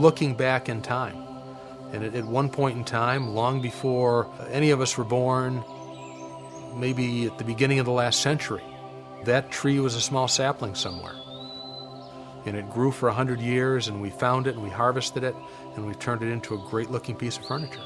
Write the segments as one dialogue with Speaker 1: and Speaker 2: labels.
Speaker 1: looking back in time. And at one point in time, long before any of us were born, maybe at the beginning of the last century, that tree was a small sapling somewhere. And it grew for 100 years, and we found it, and we harvested it, and we turned it into a great-looking piece of furniture.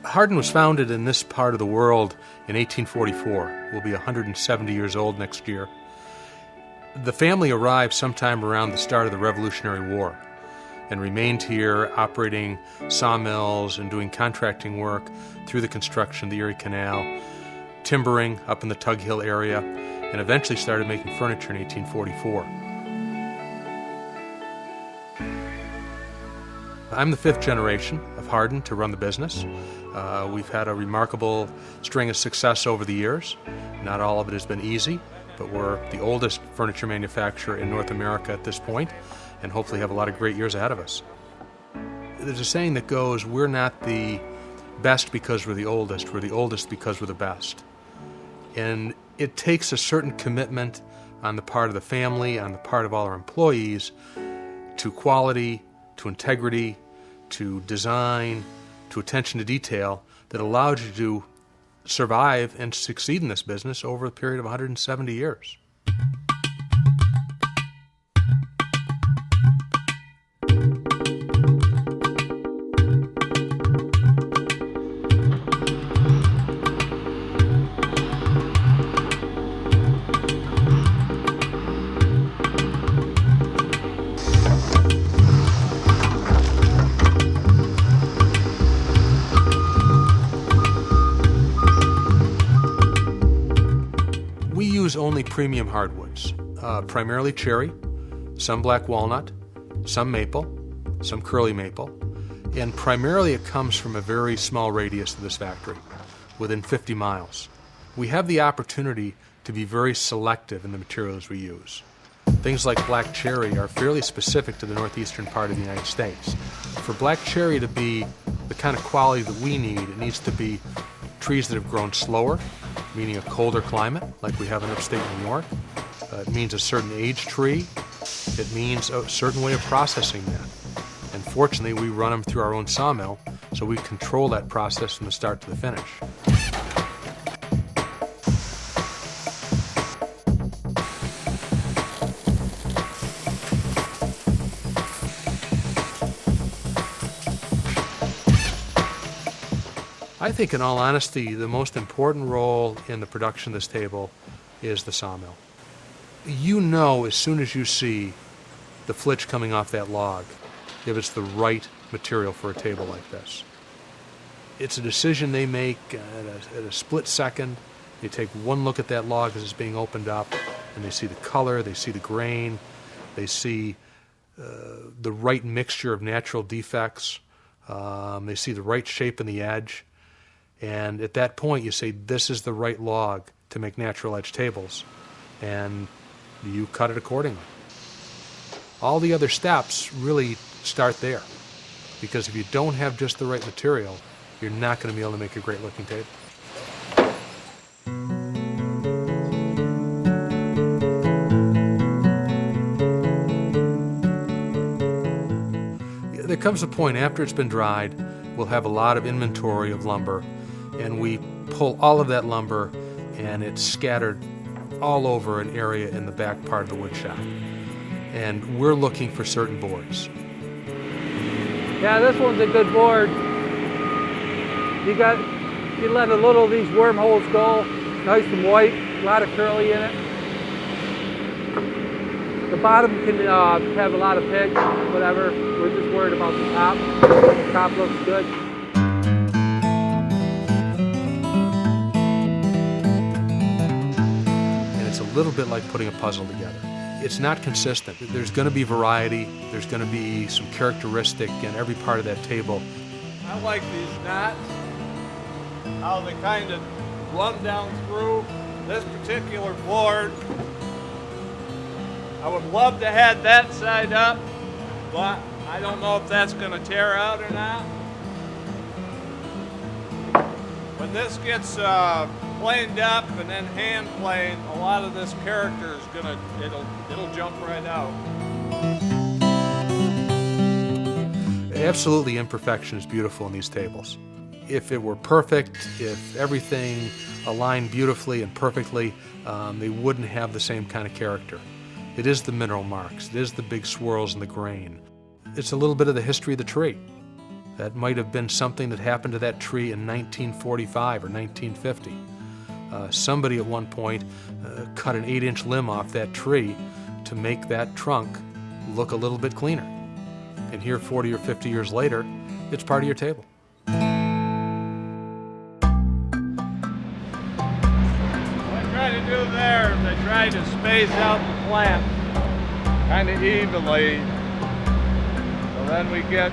Speaker 1: Harden was founded in this part of the world in 1844. We'll be 170 years old next year. The family arrived sometime around the start of the Revolutionary War and remained here operating sawmills and doing contracting work through the construction of the Erie Canal, timbering up in the Tug Hill area, and eventually started making furniture in 1844. I'm the fifth generation of Harden to run the business. We've had a remarkable string of success over the years. Not all of it has been easy, but we're the oldest furniture manufacturer in North America at this point, and hopefully have a lot of great years ahead of us. There's a saying that goes, we're not the best because we're the oldest because we're the best. And it takes a certain commitment on the part of the family, on the part of all our employees, to quality, to integrity, to design, to attention to detail that allows you to survive and succeed in this business over a period of 170 years. We use only premium hardwoods, primarily cherry, some black walnut, some maple, some curly maple, and primarily it comes from a very small radius of this factory, within 50 miles. We have the opportunity to be very selective in the materials we use. Things like black cherry are fairly specific to the northeastern part of the United States. For black cherry to be the kind of quality that we need, it needs to be trees that have grown slower, meaning a colder climate, like we have in upstate New York. It means a certain age tree. It means a certain way of processing that. And fortunately, we run them through our own sawmill, so we control that process from the start to the finish. I think, in all honesty, the most important role in the production of this table is the sawmill. You know as soon as you see the flitch coming off that log if it's the right material for a table like this. It's a decision they make at a split second. They take one look at that log as it's being opened up, and they see the color, they see the grain, they see the right mixture of natural defects, they see the right shape in the edge. And at that point, you say, this is the right log to make natural edge tables, and you cut it accordingly. All the other steps really start there, because if you don't have just the right material, you're not going to be able to make a great looking table. There comes a point after it's been dried, we'll have a lot of inventory of lumber, and we pull all of that lumber and it's scattered all over an area in the back part of the wood shop. And we're looking for certain boards.
Speaker 2: Yeah, this one's a good board. You let a little of these wormholes go, nice and white, a lot of curly in it. The bottom can have a lot of pitch, whatever. We're just worried about the top. The top looks good.
Speaker 1: And it's a little bit like putting a puzzle together. It's not consistent. There's going to be variety. There's going to be some characteristic in every part of that table.
Speaker 3: I like these knots, how they kind of run down through this particular board. I would love to have that side up, but I don't know if that's going to tear out or not. When this gets planed up and then hand planed, a lot of this character is it'll jump right out.
Speaker 1: Absolutely, imperfection is beautiful in these tables. If it were perfect, if everything aligned beautifully and perfectly, they wouldn't have the same kind of character. It is the mineral marks, it is the big swirls in the grain. It's a little bit of the history of the tree. That might have been something that happened to that tree in 1945 or 1950. Somebody at one point cut an 8-inch limb off that tree to make that trunk look a little bit cleaner. And here 40 or 50 years later, it's part of your table.
Speaker 3: What I try to do there is I try to space out the plant kind of evenly, so then we get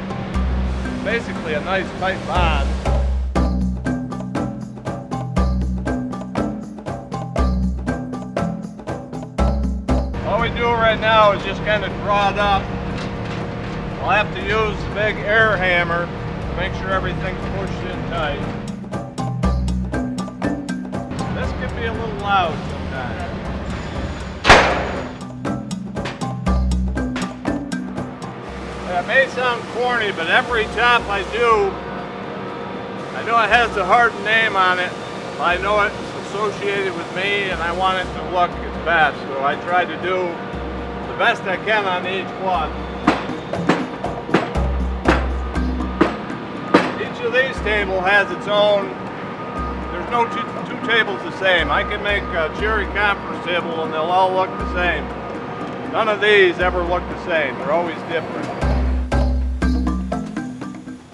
Speaker 3: basically a nice tight bond. All we do right now is just kind of draw it up. I'll have to use the big air hammer to make sure everything's pushed in tight. This can be a little loud sometimes. It may sound corny, but every top I do, I know it has the Harden name on it, but I know it's associated with me and I want it to look its best. So I try to do the best I can on each one. Each of these tables has its own, there's no two tables the same. I can make a cherry conference table and they'll all look the same. None of these ever look the same. They're always different.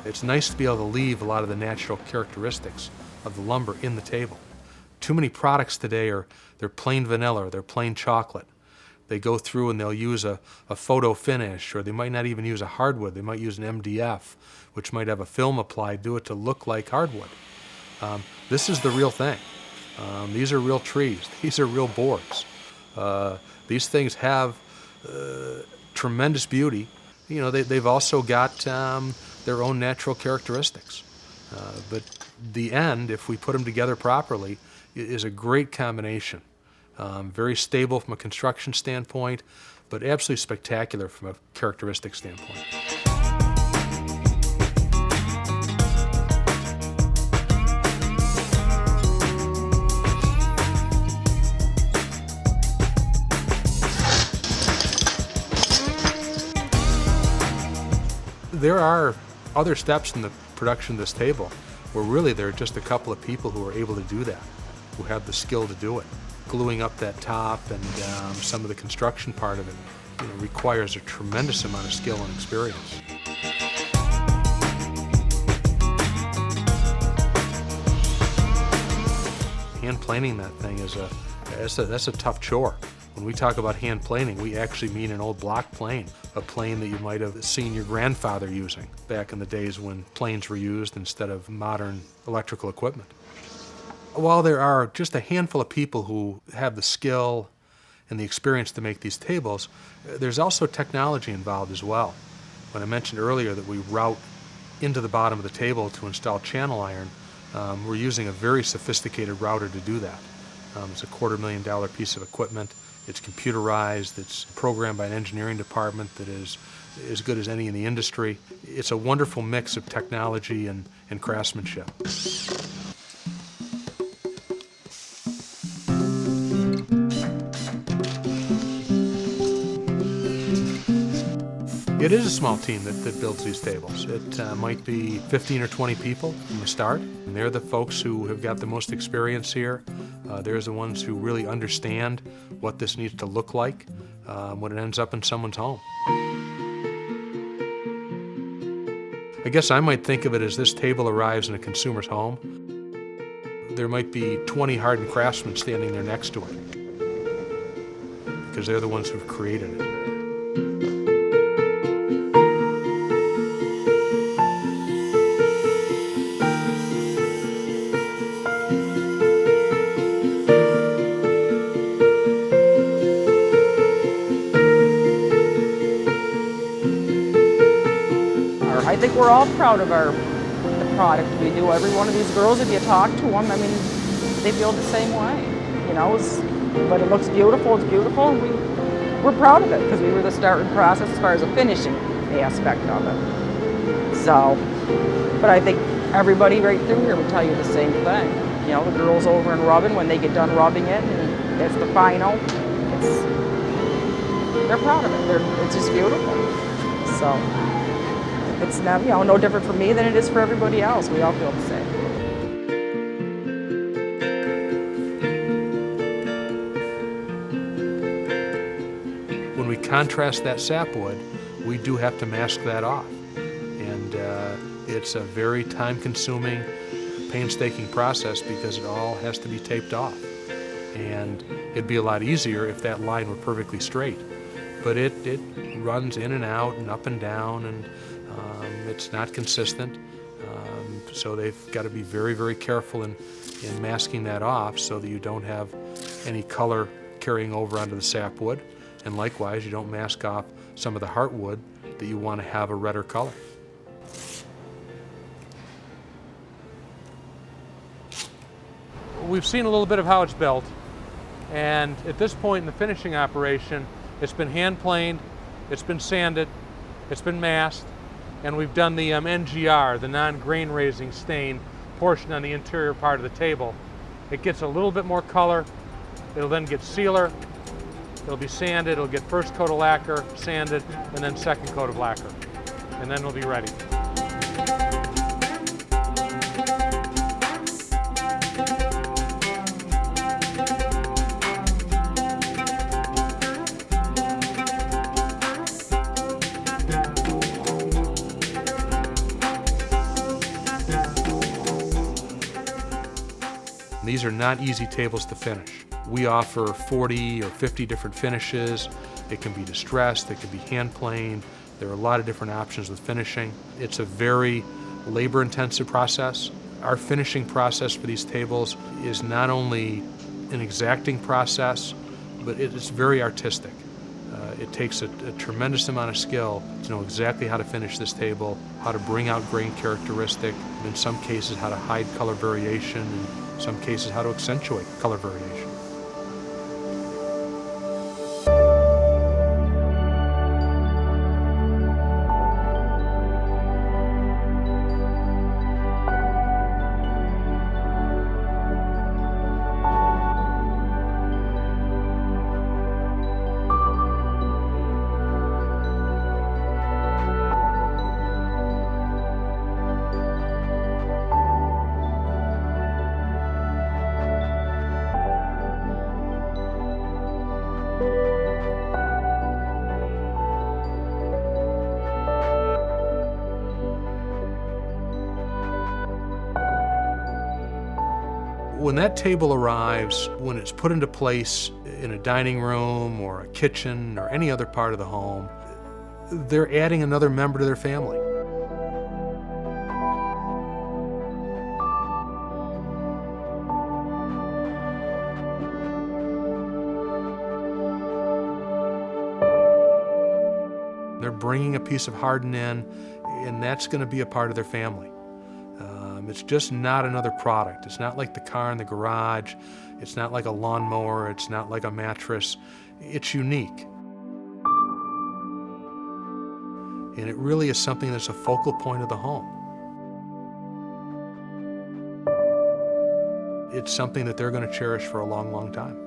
Speaker 1: It's nice to be able to leave a lot of the natural characteristics of the lumber in the table. Too many products today they're plain vanilla or they're plain chocolate. They go through and they'll use a photo finish, or they might not even use a hardwood. They might use an MDF, which might have a film applied, do it to look like hardwood. This is the real thing. These are real trees. These are real boards. These things have tremendous beauty. You know, they've also got their own natural characteristics. But the end, if we put them together properly, is a great combination. Very stable from a construction standpoint, but absolutely spectacular from a characteristic standpoint. There are other steps in the production of this table where really there are just a couple of people who are able to do that, who have the skill to do it. Gluing up that top and some of the construction part of it, requires a tremendous amount of skill and experience. Hand planing that thing that's a tough chore. When we talk about hand planing, we actually mean an old block plane, a plane that you might have seen your grandfather using back in the days when planes were used instead of modern electrical equipment. While there are just a handful of people who have the skill and the experience to make these tables, there's also technology involved as well. When I mentioned earlier that we route into the bottom of the table to install channel iron, we're using a very sophisticated router to do that. It's a $250,000 piece of equipment. It's computerized. It's programmed by an engineering department that is as good as any in the industry. It's a wonderful mix of technology and craftsmanship. It is a small team that builds these tables. It might be 15 or 20 people from the start. And they're the folks who have got the most experience here. They're the ones who really understand what this needs to look like when it ends up in someone's home. I guess I might think of it as this table arrives in a consumer's home. There might be 20 hardened craftsmen standing there next to it because they're the ones who've created it.
Speaker 4: I think we're all proud of the product we do. Every one of these girls, if you talk to them, I mean, they feel the same way. You know, but it looks beautiful, it's beautiful, and we're proud of it because we were the starting process as far as the finishing aspect of it. So, but I think everybody right through here would tell you the same thing. You know, the girls over in rubbing, when they get done rubbing it and it's the final, they're proud of it. It's just beautiful. So. It's not, no different for me than it is for everybody else. We all feel the same.
Speaker 1: When we contrast that sapwood, we do have to mask that off. And it's a very time-consuming, painstaking process because it all has to be taped off. And it'd be a lot easier if that line were perfectly straight. But it runs in and out and up and down, and it's not consistent. So they've got to be very, very careful in masking that off so that you don't have any color carrying over onto the sapwood. And likewise, you don't mask off some of the heartwood that you want to have a redder color. We've seen a little bit of how it's built, and at this point in the finishing operation, it's been hand planed, it's been sanded, it's been masked, and we've done the NGR, the non-grain raising stain portion on the interior part of the table. It gets a little bit more color, it'll then get sealer, it'll be sanded, it'll get first coat of lacquer, sanded, and then second coat of lacquer, and then it'll be ready. These are not easy tables to finish. We offer 40 or 50 different finishes. It can be distressed, it can be hand planed. There are a lot of different options with finishing. It's a very labor-intensive process. Our finishing process for these tables is not only an exacting process, but it's very artistic. It takes a tremendous amount of skill to know exactly how to finish this table, how to bring out grain characteristic, in some cases how to hide color variation, in some cases how to accentuate color variation. When that table arrives, when it's put into place in a dining room or a kitchen or any other part of the home, they're adding another member to their family. They're bringing a piece of Harden in, and that's going to be a part of their family. It's just not another product. It's not like the car in the garage. It's not like a lawnmower. It's not like a mattress. It's unique. And it really is something that's a focal point of the home. It's something that they're going to cherish for a long, long time.